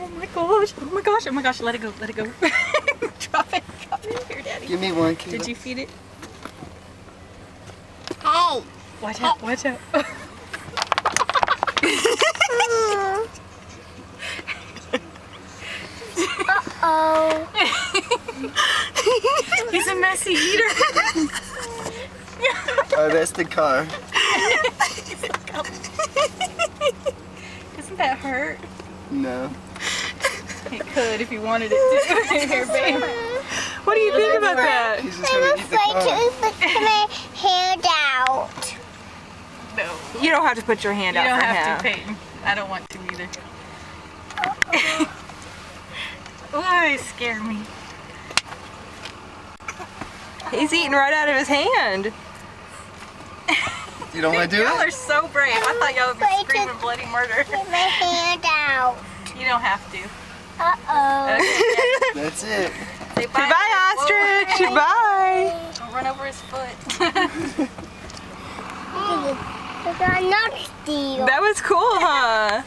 Oh my gosh, oh my gosh, oh my gosh, let it go, let it go. Drop it here, Daddy. Give me one, Keela. Did you feed it? Hey. Watch out, watch out. Uh-oh. He's a messy eater. Oh, that's the car. Doesn't that hurt? No. It could if you wanted it to. Here, babe. What do you think about that? He's just gonna I'm eat the afraid car. to put my hand out. No. You don't have to put your hand You out don't for have him. to, Peyton. I don't want to either. Oh, it scared me. He's eating right out of his hand. You don't want to do Y'all it? are so brave. I thought y'all would be Afraid to screaming bloody murder. Get my hand out. You don't have to. Uh-oh. Okay, That's it. say bye. Goodbye, Ostrich. Bye. Don't run over his foot. I got not steal. That was cool, huh?